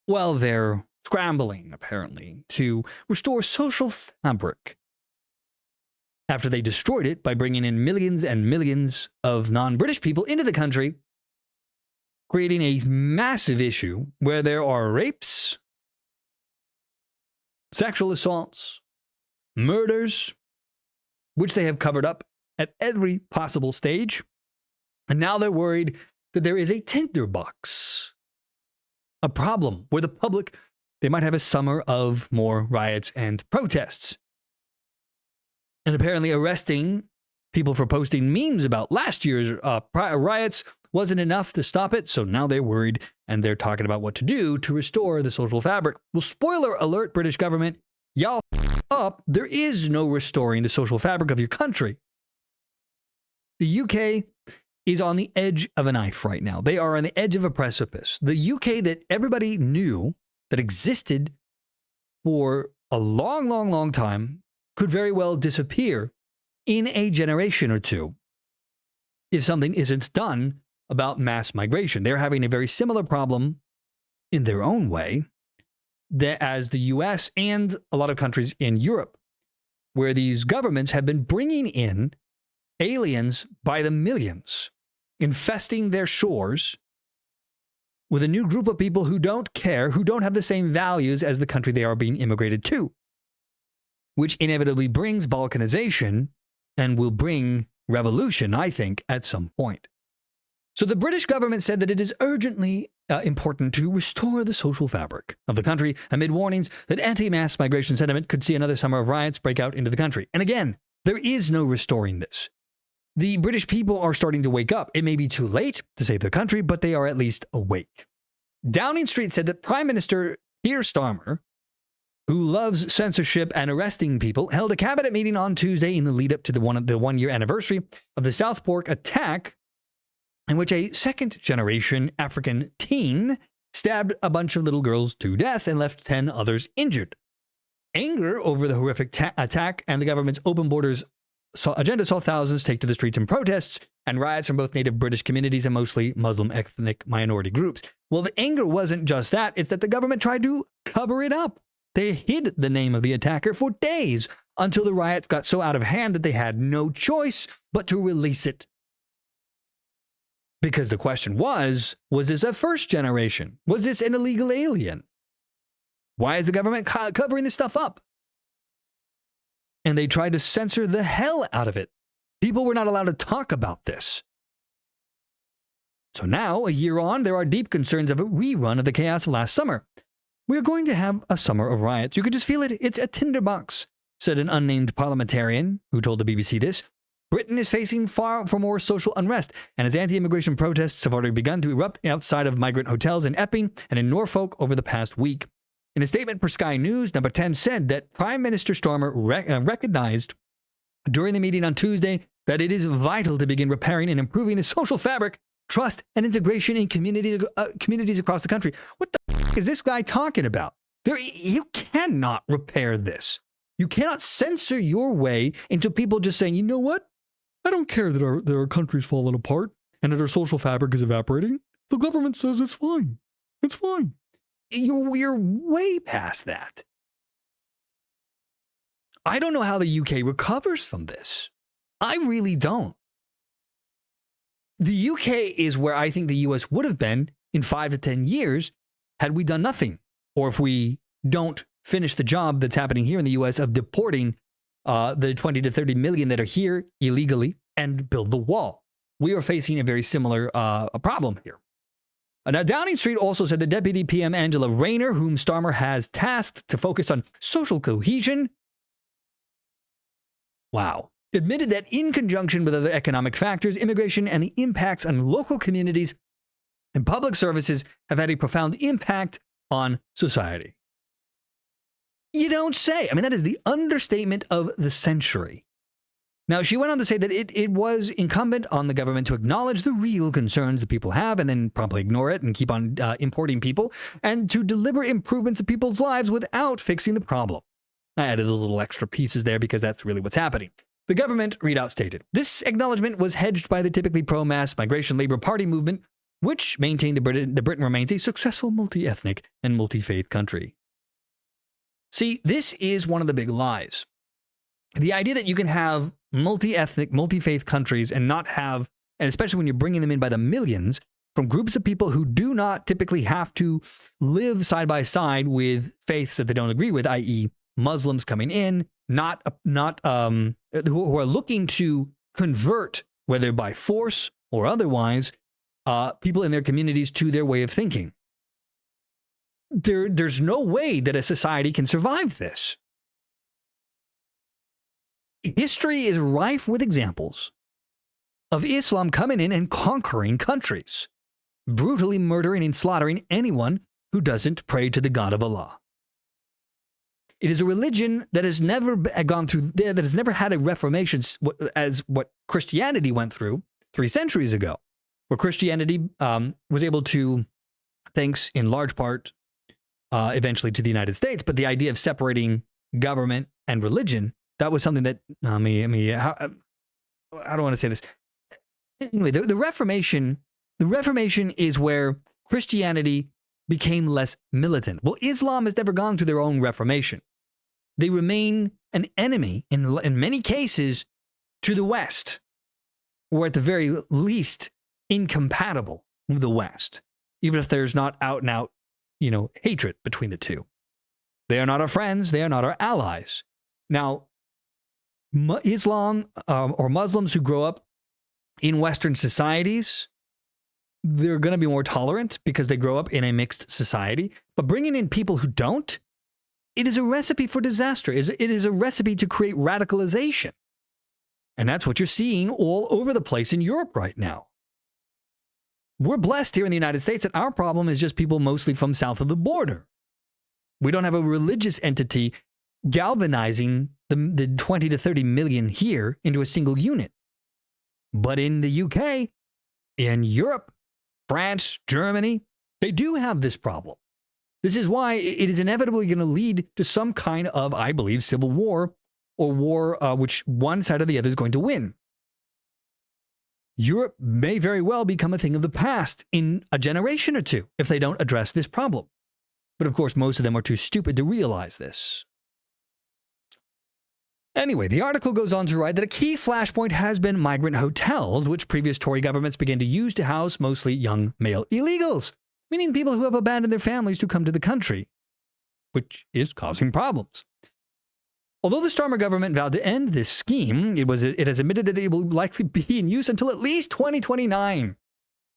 Well, they're scrambling, apparently, to restore social fabric after they destroyed it by bringing in millions and millions of non-British people into the country, creating a massive issue where there are rapes, sexual assaults, murders, which they have covered up at every possible stage. And now they're worried that there is a tinderbox, a problem where the public, they might have a summer of more riots and protests. And apparently arresting people for posting memes about last year's riots wasn't enough to stop it, so now they're worried and they're talking about what to do to restore the social fabric. Well, spoiler alert, British government, y'all up. There is no restoring the social fabric of your country. The UK is on the edge of a knife right now. They are on the edge of a precipice. The UK that everybody knew that existed for a long, long, long time could very well disappear in a generation or two if something isn't done about mass migration. They're having a very similar problem in their own way as the US and a lot of countries in Europe, where these governments have been bringing in aliens by the millions, infesting their shores with a new group of people who don't care, who don't have the same values as the country they are being immigrated to, which inevitably brings balkanization and will bring revolution, I think, at some point. So the British government said that it is urgently important to restore the social fabric of the country amid warnings that anti-mass migration sentiment could see another summer of riots break out into the country. And again, there is no restoring this. The British people are starting to wake up. It may be too late to save their country, but they are at least awake. Downing Street said that Prime Minister Keir Starmer, who loves censorship and arresting people, held a cabinet meeting on Tuesday in the lead up to the one-year anniversary of the Southport attack, in which a second-generation African teen stabbed a bunch of little girls to death and left 10 others injured. Anger over the horrific attack and the government's open borders agenda saw thousands take to the streets in protests and riots from both native British communities and mostly Muslim ethnic minority groups. Well, the anger wasn't just that, it's that the government tried to cover it up. They hid the name of the attacker for days until the riots got so out of hand that they had no choice but to release it. Because the question was this a first generation? Was this an illegal alien? Why is the government covering this stuff up? And they tried to censor the hell out of it. People were not allowed to talk about this. So now, a year on, there are deep concerns of a rerun of the chaos of last summer. We are going to have a summer of riots. You could just feel it. It's a tinderbox, said an unnamed parliamentarian who told the BBC this. Britain is facing far for more social unrest, and as anti-immigration protests have already begun to erupt outside of migrant hotels in Epping and in Norfolk over the past week. In a statement for Sky News, Number 10 said that Prime Minister Starmer recognized during the meeting on Tuesday that it is vital to begin repairing and improving the social fabric, trust, and integration in communities across the country. What the f*** is this guy talking about? You cannot repair this. You cannot censor your way into people just saying, you know what? I don't care that our country's falling apart and that our social fabric is evaporating. The government says it's fine. It's fine. You're way past that. I don't know how the UK recovers from this. I really don't. The UK is where I think the US would have been in 5 to 10 years had we done nothing. Or if we don't finish the job that's happening here in the US of deporting the 20 to 30 million that are here illegally and build the wall. We are facing a very similar problem here. Now, Downing Street also said that Deputy PM Angela Rayner, whom Starmer has tasked to focus on social cohesion, admitted that in conjunction with other economic factors, immigration and the impacts on local communities and public services have had a profound impact on society. You don't say. I mean, that is the understatement of the century. Now, she went on to say that it was incumbent on the government to acknowledge the real concerns that people have and then promptly ignore it and keep on importing people and to deliver improvements in people's lives without fixing the problem. I added a little extra pieces there because that's really what's happening. The government readout stated, this acknowledgement was hedged by the typically pro-mass migration Labour Party movement, which maintain that Britain remains a successful multi-ethnic and multi-faith country. See, this is one of the big lies. The idea that you can have multi-ethnic, multi-faith countries and not have, and especially when you're bringing them in by the millions, from groups of people who do not typically have to live side by side with faiths that they don't agree with, i.e. Muslims coming in, who are looking to convert, whether by force or otherwise, people in their communities to their way of thinking. There's no way that a society can survive this. History is rife with examples of Islam coming in and conquering countries, brutally murdering and slaughtering anyone who doesn't pray to the God of Allah. It is a religion that has never gone through there, that has never had a reformation as what Christianity went through 3 centuries ago, where Christianity was able to, thanks in large part, eventually to the United States, but the idea of separating government and religion, that was something that, how do I want to say this? Anyway, the Reformation is where Christianity became less militant. Well, Islam has never gone through their own reformation. They remain an enemy in many cases to the West, or at the very least, incompatible with the West, even if there's not out and out, hatred between the two. They are not our friends. They are not our allies. Now, Islam or Muslims who grow up in Western societies, they're going to be more tolerant because they grow up in a mixed society. But bringing in people who don't, it is a recipe for disaster. It is a recipe to create radicalization. And that's what you're seeing all over the place in Europe right now. We're blessed here in the United States that our problem is just people mostly from south of the border. We don't have a religious entity galvanizing the 20 to 30 million here into a single unit. But in the UK, in Europe, France, Germany, they do have this problem. This is why it is inevitably going to lead to some kind of, I believe, civil war, or war which one side or the other is going to win. Europe may very well become a thing of the past in a generation or two if they don't address this problem. But of course, most of them are too stupid to realize this. Anyway, the article goes on to write that a key flashpoint has been migrant hotels, which previous Tory governments began to use to house mostly young male illegals, meaning people who have abandoned their families to come to the country, which is causing problems. Although the Starmer government vowed to end this scheme, it has admitted that it will likely be in use until at least 2029,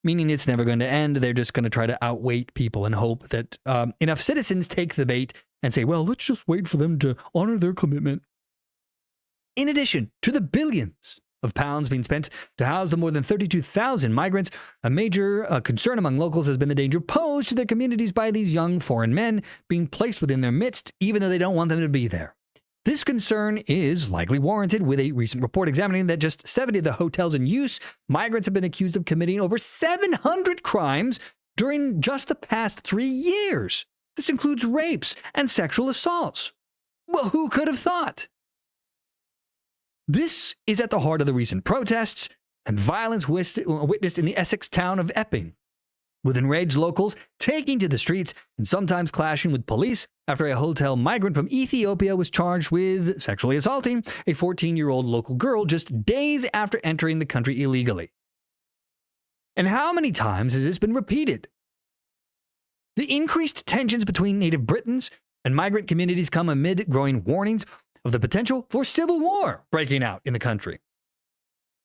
meaning it's never going to end. They're just going to try to outweight people and hope that enough citizens take the bait and say, well, let's just wait for them to honor their commitment. In addition to the billions of pounds being spent to house the more than 32,000 migrants, a major concern among locals has been the danger posed to their communities by these young foreign men being placed within their midst, even though they don't want them to be there. This concern is likely warranted, with a recent report examining that just 70 of the hotels in use, migrants have been accused of committing over 700 crimes during just the past 3 years. This includes rapes and sexual assaults. Well, who could have thought? This is at the heart of the recent protests and violence witnessed in the Essex town of Epping, with enraged locals taking to the streets and sometimes clashing with police after a hotel migrant from Ethiopia was charged with sexually assaulting a 14-year-old local girl just days after entering the country illegally. And how many times has this been repeated? The increased tensions between native Britons and migrant communities come amid growing warnings of the potential for civil war breaking out in the country.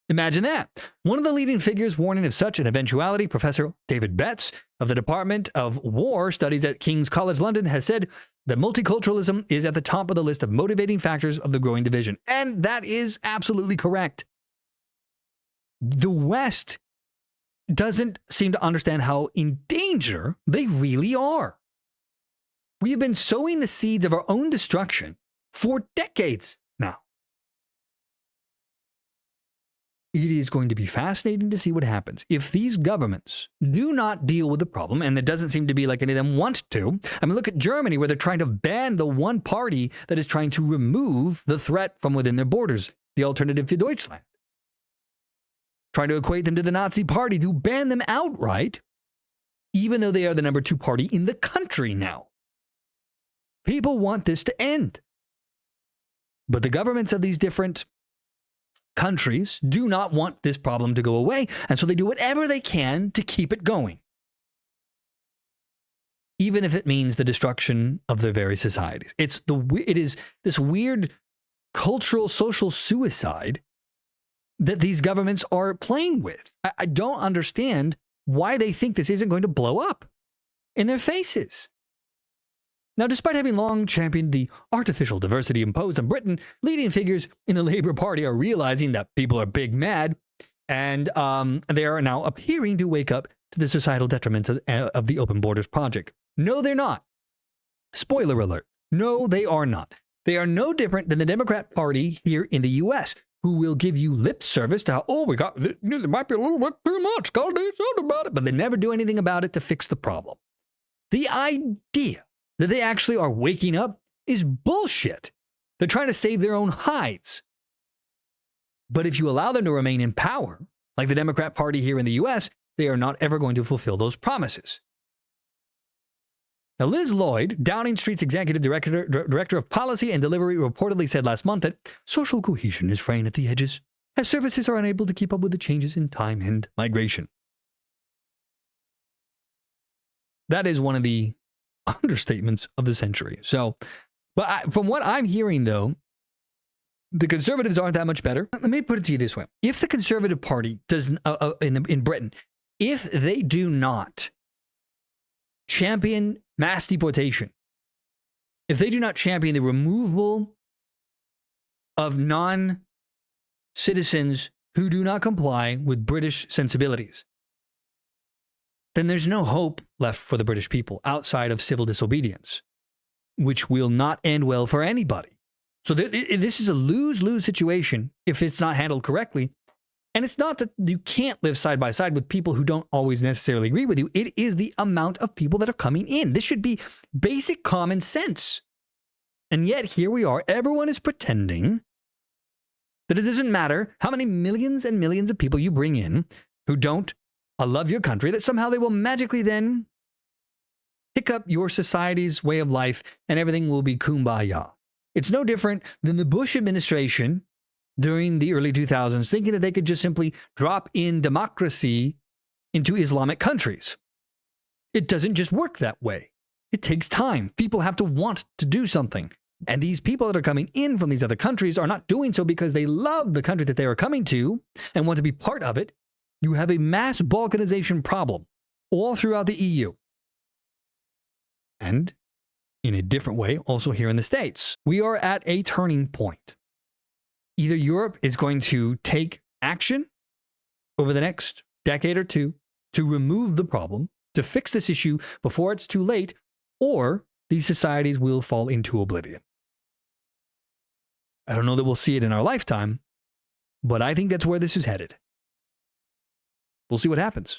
Imagine that. One of the leading figures warning of such an eventuality, Professor David Betts of the Department of War Studies at King's College London, has said that multiculturalism is at the top of the list of motivating factors of the growing division. And that is absolutely correct. The West doesn't seem to understand how in danger they really are. We have been sowing the seeds of our own destruction for decades now. It is going to be fascinating to see what happens if these governments do not deal with the problem, and it doesn't seem to be like any of them want to. I mean, look at Germany, where they're trying to ban the one party that is trying to remove the threat from within their borders, the Alternative für Deutschland. Trying to equate them to the Nazi party, to ban them outright even though they are the number 2 party in the country now. People want this to end. But the governments of these different countries do not want this problem to go away, and so they do whatever they can to keep it going, even if it means the destruction of their very societies. It is this weird cultural, social suicide that these governments are playing with. I don't understand why they think this isn't going to blow up in their faces. Now, despite having long championed the artificial diversity imposed on Britain, leading figures in the Labour Party are realizing that people are big mad, and they are now appearing to wake up to the societal detriments of the Open Borders project. No, they're not. Spoiler alert. No, they are not. They are no different than the Democrat Party here in the U.S., who will give you lip service to how, there might be a little bit too much, gotta do something about it, but they never do anything about it to fix the problem. The idea that they actually are waking up is bullshit. They're trying to save their own hides. But if you allow them to remain in power, like the Democrat Party here in the U.S., they are not ever going to fulfill those promises. Now, Liz Lloyd, Downing Street's executive director of policy and delivery, reportedly said last month that social cohesion is fraying at the edges as services are unable to keep up with the changes in time and migration. That is one of the understatements of the century. So, but from what I'm hearing, though, the Conservatives aren't that much better. Let me put it to you this way. If the Conservative Party does, in Britain, if they do not champion mass deportation, if they do not champion the removal of non-citizens who do not comply with British sensibilities, then there's no hope left for the British people outside of civil disobedience, which will not end well for anybody. So this is a lose-lose situation if it's not handled correctly. And it's not that you can't live side by side with people who don't always necessarily agree with you. It is the amount of people that are coming in. This should be basic common sense. And yet here we are. Everyone is pretending that it doesn't matter how many millions and millions of people you bring in who don't love your country, that somehow they will magically then pick up your society's way of life and everything will be kumbaya. It's no different than the Bush administration during the early 2000s thinking that they could just simply drop in democracy into Islamic countries. It doesn't just work that way. It takes time. People have to want to do something. And these people that are coming in from these other countries are not doing so because they love the country that they are coming to and want to be part of it. You have a mass balkanization problem all throughout the EU. And in a different way, also here in the States. We are at a turning point. Either Europe is going to take action over the next decade or two to remove the problem, to fix this issue before it's too late, or these societies will fall into oblivion. I don't know that we'll see it in our lifetime, but I think that's where this is headed. We'll see what happens.